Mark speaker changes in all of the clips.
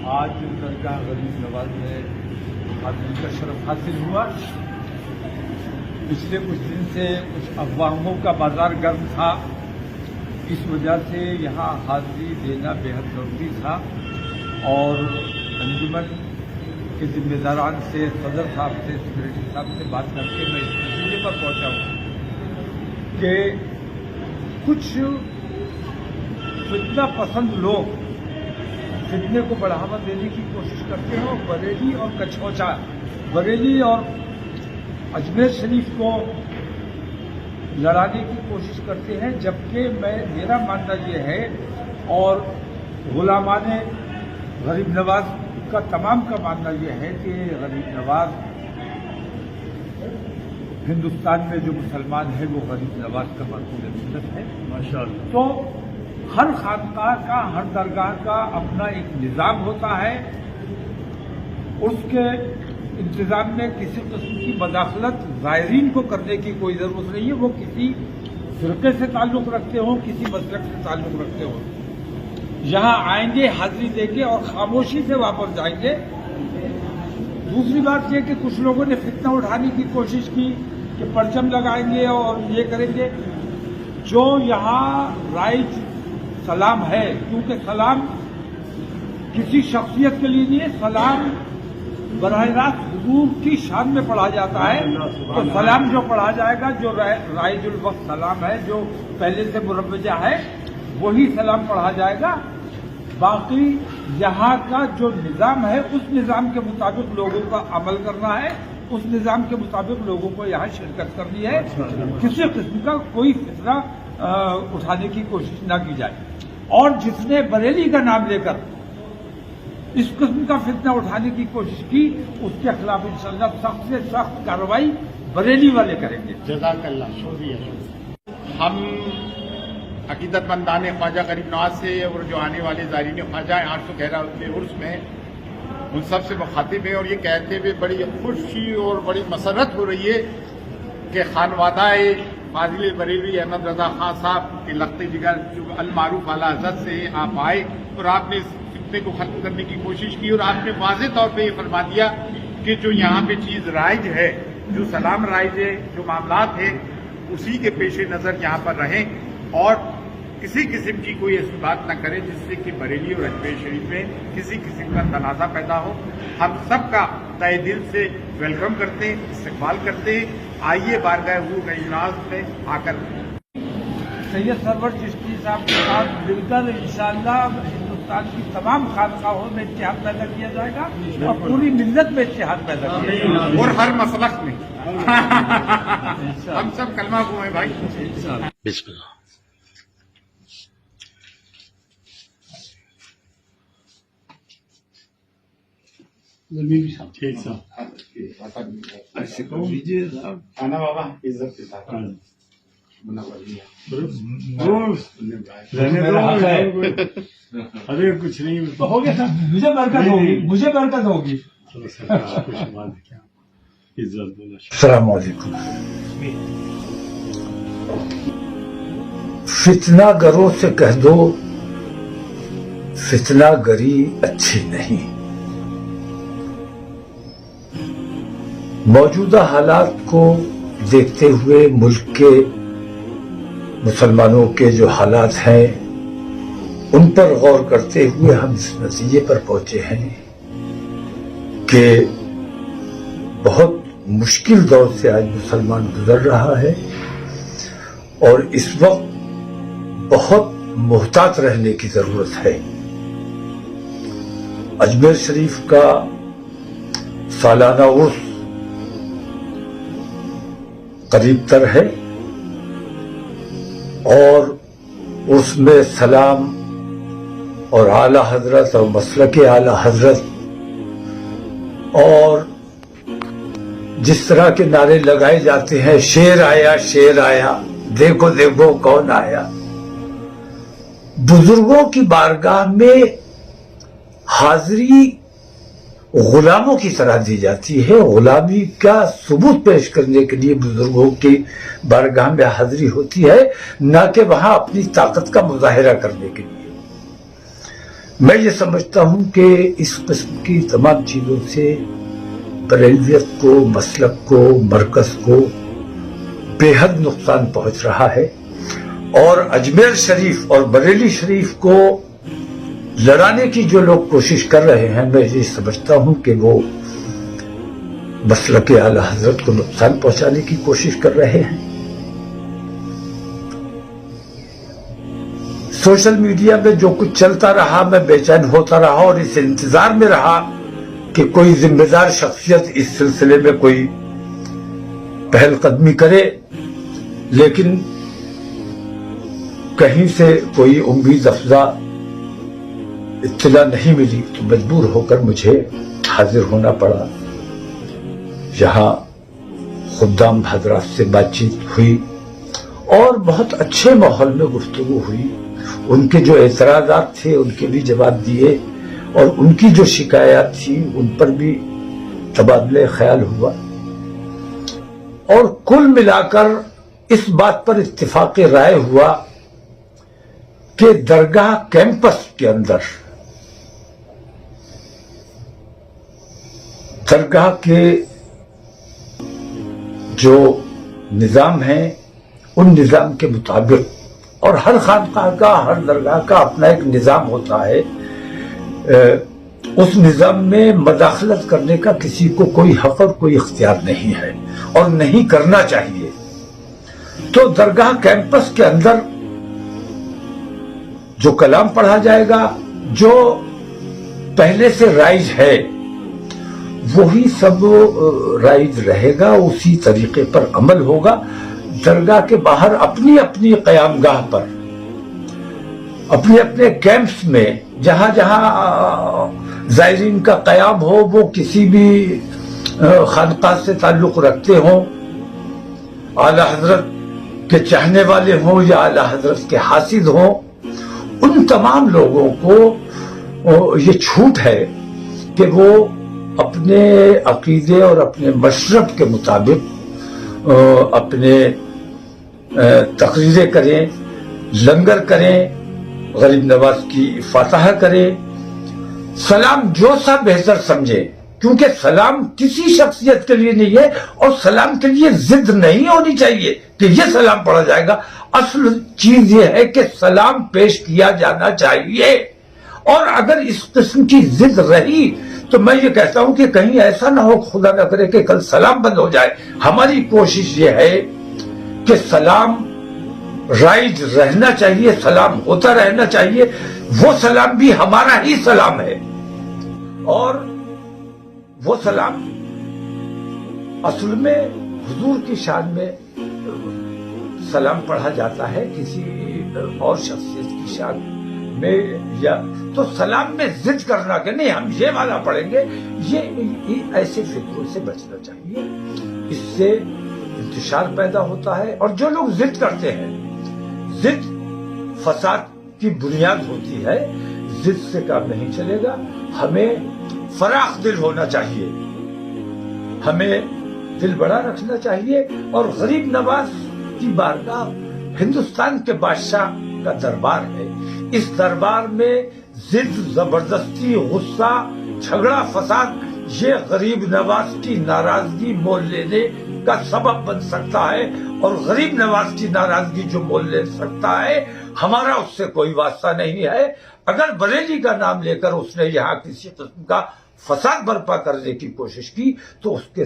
Speaker 1: آج درگاہ غریب نواز میں حاضری کا شرف حاصل ہوا۔ پچھلے کچھ دن سے کچھ افواہوں کا بازار گرم تھا، اس وجہ سے یہاں حاضری دینا بے حد ضروری تھا، اور انجمن کے ذمہ داران سے، صدر صاحب سے، سیکریٹری صاحب سے بات کر کے میں اس نتیجے پر پہنچا ہوں کہ کچھ فتنہ پسند لوگ فتنے کو بڑھاوا دینے کی کوشش کرتے ہیں، اور بریلی اور کچھوچا، بریلی اور اجمیر شریف کو لڑانے کی کوشش کرتے ہیں، جبکہ میرا ماننا یہ ہے، اور غلامان غریب نواز کا تمام کا ماننا یہ ہے کہ غریب نواز ہندوستان میں جو مسلمان ہے وہ غریب نواز کا مرکوز ملت ہے ماشاءاللہ۔ تو ہر خانقاہ کا، ہر درگاہ کا اپنا ایک نظام ہوتا ہے، اس کے انتظام میں کسی قسم کی مداخلت زائرین کو کرنے کی کوئی ضرورت نہیں ہے، وہ کسی فرقے سے تعلق رکھتے ہوں، کسی مسلک سے تعلق رکھتے ہوں، یہاں آئیں گے حاضری دے کے اور خاموشی سے واپس جائیں گے۔ دوسری بات یہ کہ کچھ لوگوں نے فتنہ اٹھانے کی کوشش کی کہ پرچم لگائیں گے اور یہ کریں گے۔ جو یہاں رائج سلام ہے، کیونکہ سلام کسی شخصیت کے لیے نہیں ہے، سلام براہ راست حضور کی شان میں پڑھا جاتا ہے، تو سلام جو پڑھا جائے گا، جو رائج الوقت سلام ہے، جو پہلے سے مروجہ ہے، وہی سلام پڑھا جائے گا۔ باقی یہاں کا جو نظام ہے، اس نظام کے مطابق لوگوں کا عمل کرنا ہے، اس نظام کے مطابق لوگوں کو یہاں شرکت کرنی ہے، کسی قسم کا کوئی فتنہ اٹھانے کی کوشش نہ کی جائے۔ اور جس نے بریلی کا نام لے کر اس قسم کا فتنہ اٹھانے کی کوشش کی، اس کے خلاف انشاءاللہ سخت سے سخت کارروائی بریلی والے کریں گے۔
Speaker 2: جزاک اللہ، شکریہ۔ ہم عقیدت مندان خواجہ غریب نواز سے اور جو آنے والے زائرین خواجہ 811 عرس میں ان سب سے مخاطب ہیں، اور یہ کہتے ہوئے بڑی خوشی اور بڑی مسرت ہو رہی ہے کہ خانوادہ فاضل بریلوی احمد رضا خان صاحب کے لخت جگر جو المعروف اعلیٰ حضرت سے آپ آئے، اور آپ نے اس فتنے کو ختم کرنے کی کوشش کی، اور آپ نے واضح طور پہ یہ فرما دیا کہ جو یہاں پہ چیز رائج ہے، جو سلام رائج ہے، جو معاملات ہیں، اسی کے پیش نظر یہاں پر رہیں، اور کسی قسم کی کوئی ایسی بات نہ کریں جس سے کہ بریلی اور اجمیر شریف میں کسی قسم کا تنازع پیدا ہو۔ ہم سب کا تہ دل سے ویلکم کرتے ہیں، استقبال کرتے ہیں۔ آئیے بارگاہ حضور غریب نواز میں آ کر
Speaker 1: سید سرور چشتی صاحب کے ساتھ مل کر انشاءاللہ ہندوستان کی تمام خانقاہوں میں اتحاد پیدا کیا جائے گا، اور پوری ملت میں اتحاد پیدا کیا جائے گا،
Speaker 2: اور ہر مسلک میں ہم سب کلمہ گو ہیں بھائی۔
Speaker 3: بسم اللہ۔
Speaker 2: ٹھیک صاحب، کھانا بابا عزت کے ساتھ
Speaker 4: ارے کچھ نہیں
Speaker 1: ہو گیا، مجھے برکت ہوگی، مجھے برکت ہوگی۔
Speaker 5: السلام علیکم۔ فتنہ گروں سے کہہ دو فتنہ گری اچھی نہیں۔ موجودہ حالات کو دیکھتے ہوئے ملک کے مسلمانوں کے جو حالات ہیں ان پر غور کرتے ہوئے ہم اس نتیجے پر پہنچے ہیں کہ بہت مشکل دور سے آج مسلمان گزر رہا ہے، اور اس وقت بہت محتاط رہنے کی ضرورت ہے۔ اجمیر شریف کا سالانہ عرس قریب تر ہے، اور اس میں سلام اور اعلی حضرت اور مسلک اعلی حضرت اور جس طرح کے نعرے لگائے جاتے ہیں، شیر آیا شیر آیا، دیکھو دیکھو کون آیا، بزرگوں کی بارگاہ میں حاضری غلاموں کی طرح دی جاتی ہے۔ غلامی کا ثبوت پیش کرنے کے لیے بزرگوں کی بارگاہ میں حاضری ہوتی ہے، نہ کہ وہاں اپنی طاقت کا مظاہرہ کرنے کے لیے۔ میں یہ سمجھتا ہوں کہ اس قسم کی تمام چیزوں سے بریلویت کو، مسلک کو، مرکز کو بے حد نقصان پہنچ رہا ہے، اور اجمیر شریف اور بریلی شریف کو لڑانے کی جو لوگ کوشش کر رہے ہیں، میں یہ سمجھتا ہوں کہ وہ مسلک اعلی حضرت کو نقصان پہنچانے کی کوشش کر رہے ہیں۔ سوشل میڈیا میں جو کچھ چلتا رہا، میں بے چین ہوتا رہا اور اس انتظار میں رہا کہ کوئی ذمہ دار شخصیت اس سلسلے میں کوئی پہل قدمی کرے، لیکن کہیں سے کوئی امید افزا اطلاع نہیں ملی، تو مجبور ہو کر مجھے حاضر ہونا پڑا۔ یہاں خدام حضرات سے بات چیت ہوئی اور بہت اچھے ماحول میں گفتگو ہوئی، ان کے جو اعتراضات تھے ان کے بھی جواب دیے، اور ان کی جو شکایات تھی ان پر بھی تبادلہ خیال ہوا، اور کل ملا کر اس بات پر اتفاق رائے ہوا کہ درگاہ کیمپس کے اندر درگاہ کے جو نظام ہیں ان نظام کے مطابق، اور ہر خانقاہ کا، ہر درگاہ کا اپنا ایک نظام ہوتا ہے، اس نظام میں مداخلت کرنے کا کسی کو کوئی حق اور کوئی اختیار نہیں ہے، اور نہیں کرنا چاہیے۔ تو درگاہ کیمپس کے اندر جو کلام پڑھا جائے گا، جو پہلے سے رائج ہے وہی سب رائج رہے گا، اسی طریقے پر عمل ہوگا۔ درگاہ کے باہر اپنی اپنی قیام گاہ پر، اپنے اپنے کیمپس میں جہاں جہاں زائرین کا قیام ہو، وہ کسی بھی خانقاہ سے تعلق رکھتے ہوں، اعلی حضرت کے چاہنے والے ہوں یا اعلی حضرت کے حاسد ہوں، ان تمام لوگوں کو یہ چھوٹ ہے کہ وہ اپنے عقیدے اور اپنے مشرب کے مطابق اپنے تقریریں کریں، لنگر کریں، غریب نواز کی فاتحہ کریں، سلام جو سا بہتر سمجھے، کیونکہ سلام کسی شخصیت کے لیے نہیں ہے، اور سلام کے لیے ضد نہیں ہونی چاہیے کہ یہ سلام پڑھا جائے گا۔ اصل چیز یہ ہے کہ سلام پیش کیا جانا چاہیے، اور اگر اس قسم کی ضد رہی تو میں یہ کہتا ہوں کہ کہیں ایسا نہ ہو، خدا نہ کرے کہ کل سلام بند ہو جائے۔ ہماری کوشش یہ ہے کہ سلام رائج رہنا چاہیے، سلام ہوتا رہنا چاہیے، وہ سلام بھی ہمارا ہی سلام ہے، اور وہ سلام اصل میں حضور کی شان میں سلام پڑھا جاتا ہے، کسی اور شخصیت کی شان میں یا تو سلام میں ضد کرنا کہ نہیں ہم یہ والا پڑھیں گے، یہ ایسے فکروں سے بچنا چاہیے۔ اس سے انتشار پیدا ہوتا ہے، اور جو لوگ ضد کرتے ہیں، ضد فساد کی بنیاد ہوتی ہے، ضد سے کام نہیں چلے گا۔ ہمیں فراخ دل ہونا چاہیے، ہمیں دل بڑا رکھنا چاہیے، اور غریب نواز کی بارگاہ ہندوستان کے بادشاہ کا دربار ہے۔ اس دربار میں ضد، زبردستی، غصہ، جھگڑا، فساد یہ غریب نواز کی ناراضگی مول لینے کا سبب بن سکتا ہے، اور غریب نواز کی ناراضگی جو مول لے سکتا ہے، ہمارا اس سے کوئی واسطہ نہیں ہے۔ اگر بریلی کا نام لے کر اس نے یہاں کسی قسم کا فساد برپا کرنے کی کوشش کی تو اس کے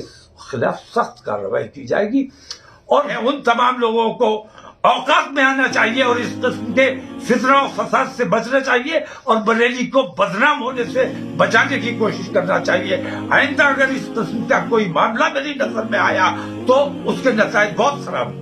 Speaker 5: خلاف سخت کارروائی کی جائے گی، اور ان تمام لوگوں کو اوقات میں آنا چاہیے اور اس قسم کے فتنہ و فساد سے بچنا چاہیے، اور بریلی کو بدنام ہونے سے بچانے کی کوشش کرنا چاہیے۔ آئندہ اگر اس قسم کا کوئی معاملہ میری نظر میں آیا تو اس کے نتائج بہت خراب